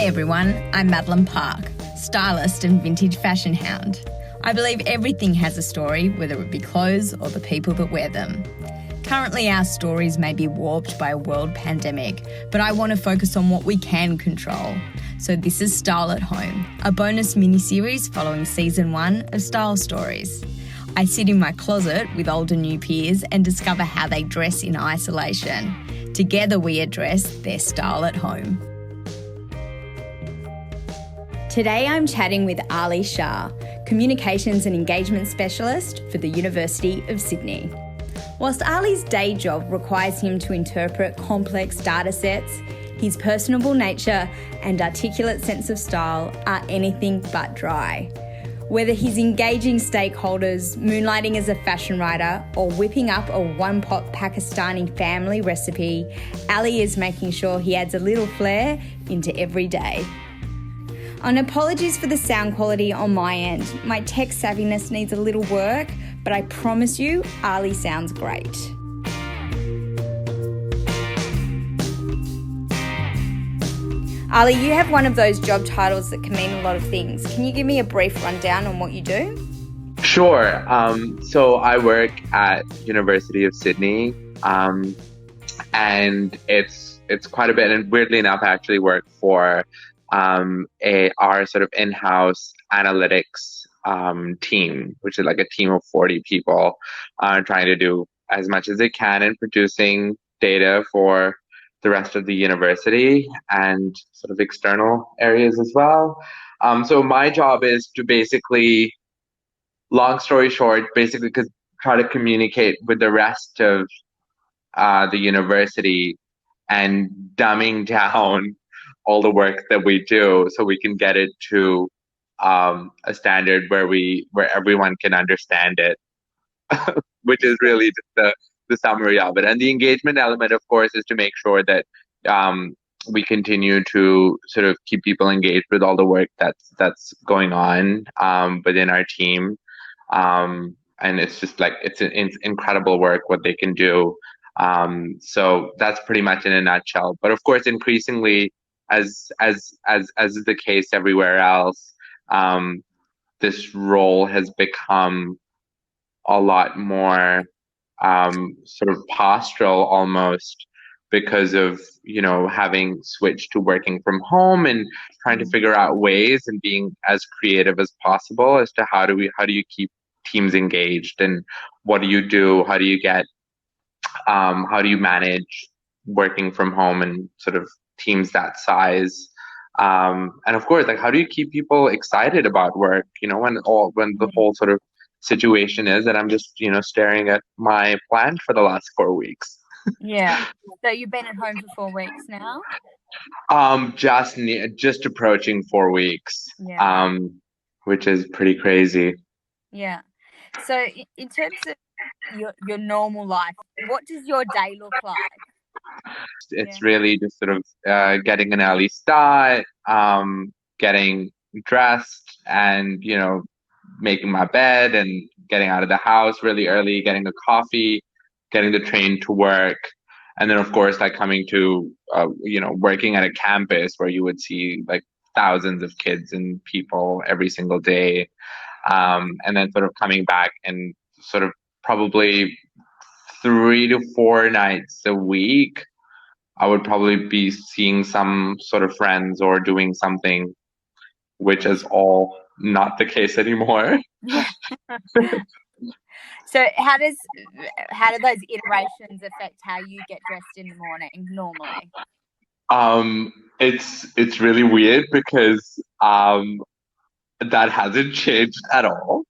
Hey everyone, I'm Madeline Park, stylist and vintage fashion hound. I believe everything has a story, whether it be clothes or the people that wear them. Currently our stories may be warped by a world pandemic, but I want to focus on what we can control. So this is Style at Home, a bonus mini-series following season 1 of Style Stories. I sit in my closet with old and new peers and discover how they dress in isolation. Together we address their style at home. Today I'm chatting with Ali Shah, Communications and Engagement Specialist for the University of Sydney. Whilst Ali's day job requires him to interpret complex data sets, his personable nature and articulate sense of style are anything but dry. Whether he's engaging stakeholders, moonlighting as a fashion writer, or whipping up a one-pot Pakistani family recipe, Ali is making sure he adds a little flair into every day. And apologies for the sound quality on my end. My tech savviness needs a little work, but I promise you, Ali sounds great. Ali, you have one of those job titles that can mean a lot of things. Can you give me a brief rundown on what you do? Sure. So I work at University of Sydney, and it's quite a bit. And weirdly enough, I actually work for our sort of in-house analytics team, which is like a team of 40 people trying to do as much as they can in producing data for the rest of the university and sort of external areas as well. So my job is to basically, long story short, basically try to communicate with the rest of the university and dumbing down all the work that we do so we can get it to a standard where everyone can understand it, which is really just the summary of it. And the engagement element, of course, is to make sure that we continue to sort of keep people engaged with all the work that's going on within our team. And it's just like it's incredible work what they can do. So that's pretty much in a nutshell. But of course, increasingly, as is the case everywhere else, this role has become a lot more sort of postural almost because of, having switched to working from home and trying to figure out ways and being as creative as possible as to how do you keep teams engaged, and what do you do? How do you manage working from home and sort of teams that size? And of course, like, how do you keep people excited about work, when the whole sort of situation is that I'm just, staring at my plant for the last 4 weeks. Yeah. So you've been at home for 4 weeks now? Just approaching 4 weeks. Yeah. Which is pretty crazy. Yeah. So in terms of your normal life, what does your day look like? It's really just sort of getting an early start, getting dressed and, making my bed and getting out of the house really early, getting a coffee, getting the train to work. And then, of course, like coming to, working at a campus where you would see like thousands of kids and people every single day. And then sort of coming back and sort of probably 3 to 4 nights a week, I would probably be seeing some sort of friends or doing something, which is all not the case anymore. Yeah. So how do those iterations affect how you get dressed in the morning normally? It's really weird because that hasn't changed at all.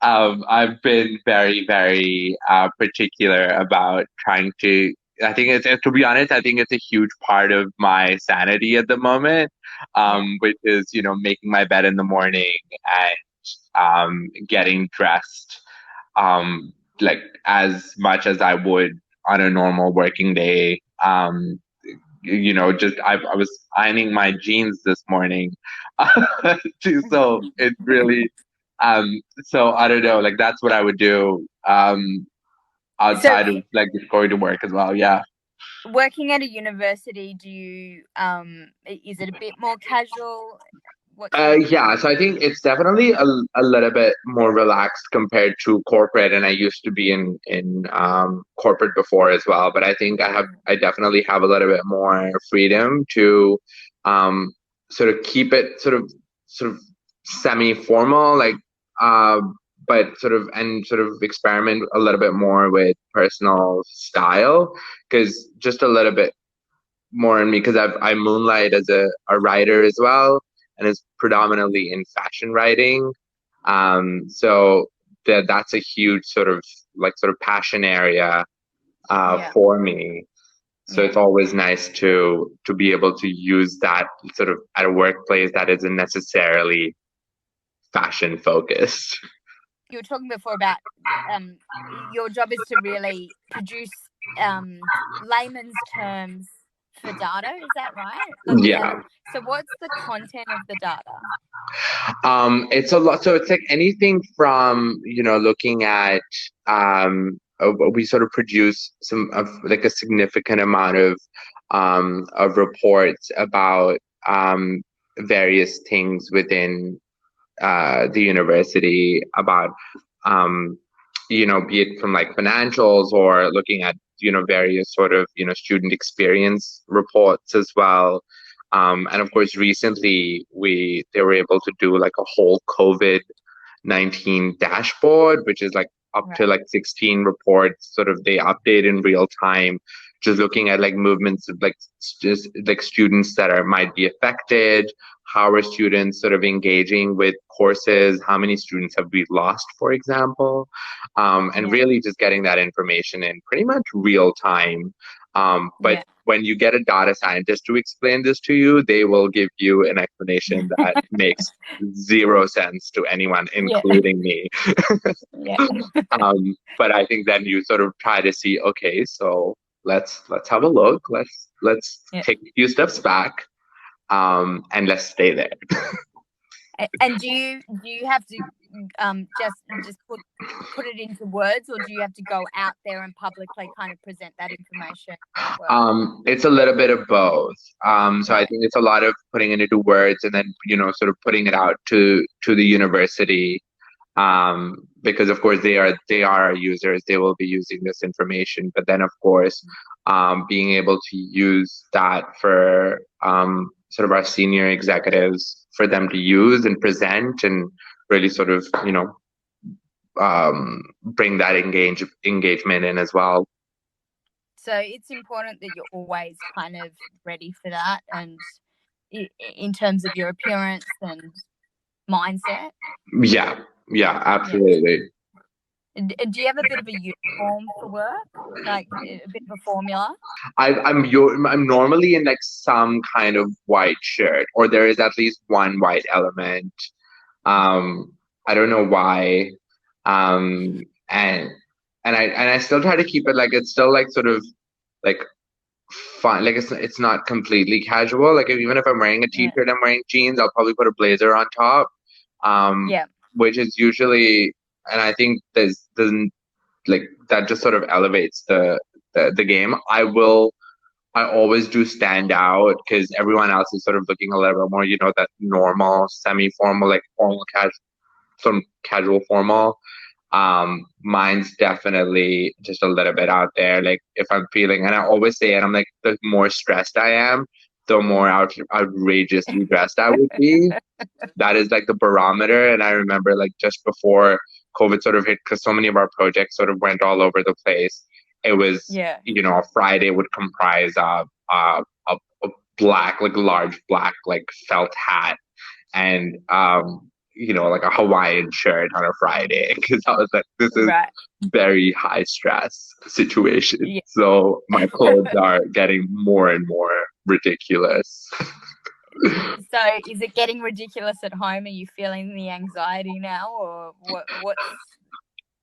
I've been very, very particular about trying to. I think to be honest, I think it's a huge part of my sanity at the moment, which is, making my bed in the morning and getting dressed, like as much as I would on a normal working day. Just I was ironing my jeans this morning, so it really. So I don't know, like that's what I would do outside of like just going to work as well. Yeah. Working at a university, is it a bit more casual? What's your Yeah, so I think it's definitely a little bit more relaxed compared to corporate, and I used to be in corporate before as well. But I think I definitely have a little bit more freedom to um, sort of keep it sort of semi-formal, like uh, but sort of experiment a little bit more with personal style, because just a little bit more in me, because I moonlight as a writer as well, and it's predominantly in fashion writing. So that's a huge sort of passion area Yeah, for me. So yeah. it's always nice to be able to use that sort of at a workplace that isn't necessarily fashion focused. You were talking before about um, your job is to really produce layman's terms for data. Is that right? Like, Yeah. so what's the content of the data? It's a lot. So it's like anything from, looking at, we sort of produce some of like a significant amount of reports about, various things within, the university about, um, be it from like financials or looking at, various sort of, student experience reports as well. And of course, recently they were able to do like a whole COVID-19 dashboard, which is like up to Right. like 16 reports, sort of they update in real time, just looking at like movements of like just like students that might be affected, how are students sort of engaging with courses, how many students have we lost, for example, and Yeah. really just getting that information in pretty much real time. But Yeah. when you get a data scientist to explain this to you, they will give you an explanation that makes zero sense to anyone, Yeah. including me. Yeah. But I think then you sort of try to see, okay, so let's have a look. Let's Yeah. take a few steps back, and let's stay there. And do you have to just put it into words, or do you have to go out there and publicly kind of present that information as well? It's a little bit of both. So I Right. think it's a lot of putting it into words and then, sort of putting it out to the university, because of course they are our users. They will be using this information, but then of course, being able to use that for, sort of our senior executives, for them to use and present and really sort of, bring that engagement in as well. So it's important that you're always kind of ready for that, and in terms of your appearance and mindset. Yeah, yeah, Yeah. absolutely. Do you have a bit of a uniform for work, like a bit of a formula? I'm normally in like some kind of white shirt, or there is at least one white element. Um, I don't know why. Um, and and I still try to keep it like it's still like sort of like fun. Like it's not completely casual. Like even if I'm wearing a Yeah. t-shirt, I'm wearing jeans. I'll probably put a blazer on top. Um, Yeah. which is usually, and I think there's like that just sort of elevates the game. I always do stand out because everyone else is sort of looking a little bit more, that normal, semi-formal, like formal, some casual formal. Mine's definitely just a little bit out there. Like if I'm feeling, and I always say it, I'm like, the more stressed I am, the more outrageously dressed I would be. That is like the barometer. And I remember like just before COVID sort of hit, because so many of our projects sort of went all over the place. It was, Yeah. a Friday would comprise a black, like large black, like felt hat, and like a Hawaiian shirt on a Friday, because I was like, this is Right. very high stress situation. Yeah. So my clothes are getting more and more ridiculous. So is it getting ridiculous at home? Are you feeling the anxiety now, or what's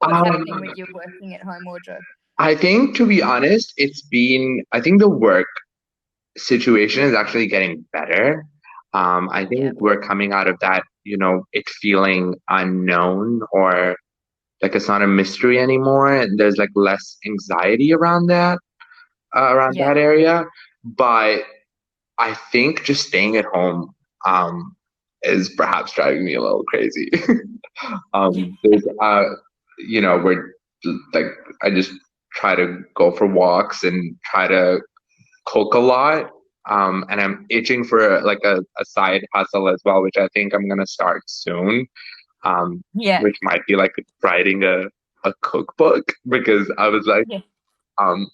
happening with Um, your working at home wardrobe? I think, to be honest, I think the work situation is actually getting better. I Yeah. think we're coming out of that, it feeling unknown, or like it's not a mystery anymore, and there's like less anxiety around that. around Yeah. that area. But I think just staying at home is perhaps driving me a little crazy. There's where like I just try to go for walks and try to cook a lot. And I'm itching for like a side hustle as well, which I think I'm gonna start soon. Yeah. Which might be like writing a cookbook because I was like, Yeah.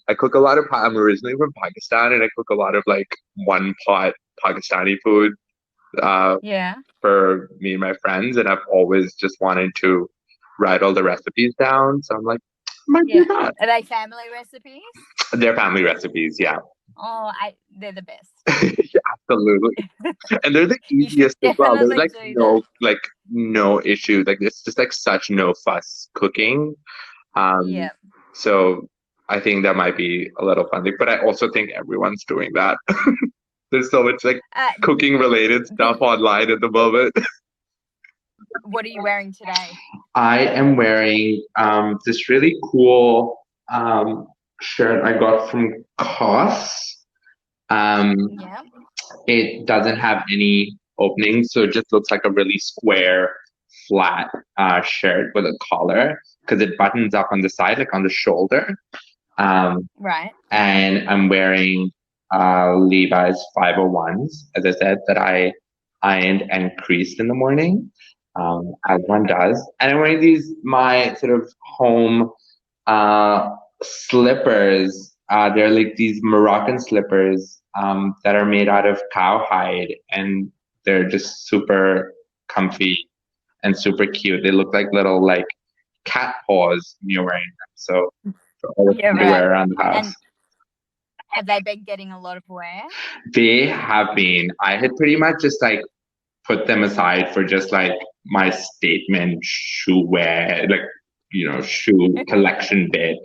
I cook a lot of. I'm originally from Pakistan, and I cook a lot of like one pot Pakistani food Yeah. for me and my friends, and I've always just wanted to write all the recipes down. So I'm like, I might do Yeah. that. Are they family recipes? They're family recipes, yeah. Oh, they're the best. Yeah, absolutely. And they're the You should easiest as well. There's definitely like do that. no issue. Like it's just like such no fuss cooking. Yeah. So I think that might be a little fun thing. But I also think everyone's doing that. There's so much like Uh, cooking related stuff online at the moment. what are you wearing today? I am wearing this really cool shirt I got from COS. Yeah. It doesn't have any openings, so it just looks like a really square, flat shirt with a collar because it buttons up on the side, like on the shoulder. Right. And I'm wearing Levi's 501s, as I said, that I ironed and creased in the morning, as one does. And I'm wearing my sort of home slippers. They're like these Moroccan slippers that are made out of cowhide, and they're just super comfy and super cute. They look like little like cat paws when you're wearing them. So all the things I wear around the house. And have they been getting a lot of wear? They have been. I had pretty much just like put them aside for just like my statement shoe wear, like shoe collection bit.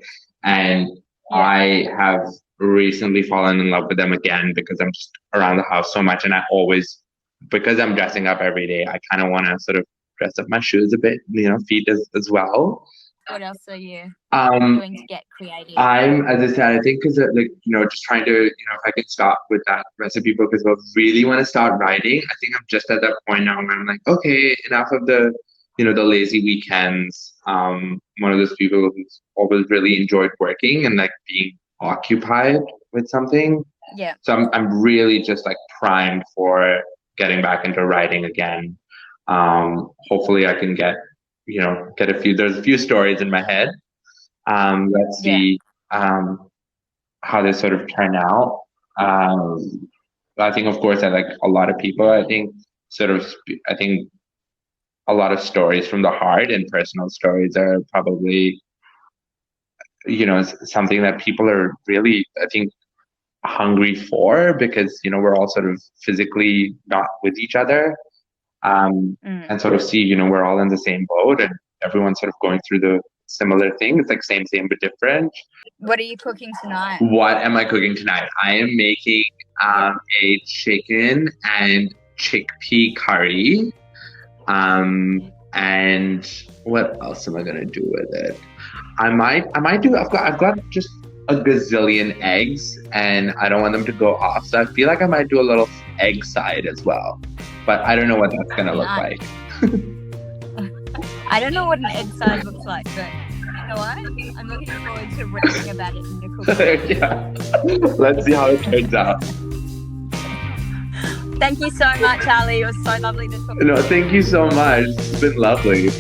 And I have recently fallen in love with them again because I'm just around the house so much, and I always, because I'm dressing up every day, I kind of want to sort of dress up my shoes a bit, feet as well. What else are you doing to get creative? I'm, as I said, I think because just trying to, if I can start with that recipe book as well, really want to start writing. I think I'm just at that point now where I'm like, okay, enough of the lazy weekends. One of those people who's always really enjoyed working and like being occupied with something. Yeah. So I'm really just like primed for getting back into writing again. Hopefully I can get there's a few stories in my head. Let's see how they sort of turn out. I think, of course, like a lot of people, I think a lot of stories from the heart and personal stories are probably, something that people are really, I think, hungry for because, we're all sort of physically not with each other. And sort of see, we're all in the same boat and everyone's sort of going through the similar thing. It's like same but different. What are you cooking tonight? What am I cooking tonight? I am making a chicken and chickpea curry. And what else am I gonna do with it? I might do. I've got just a gazillion eggs, and I don't want them to go off. So I feel like I might do a little egg side as well. But I don't know what that's gonna look like. I don't know what an egg side looks like, but you know what? I'm looking forward to reading about it in your cookbook. Yeah. Let's see how it turns out. Thank you so much, Ali. It was so lovely to talk to you. No, thank you so much. It's been lovely.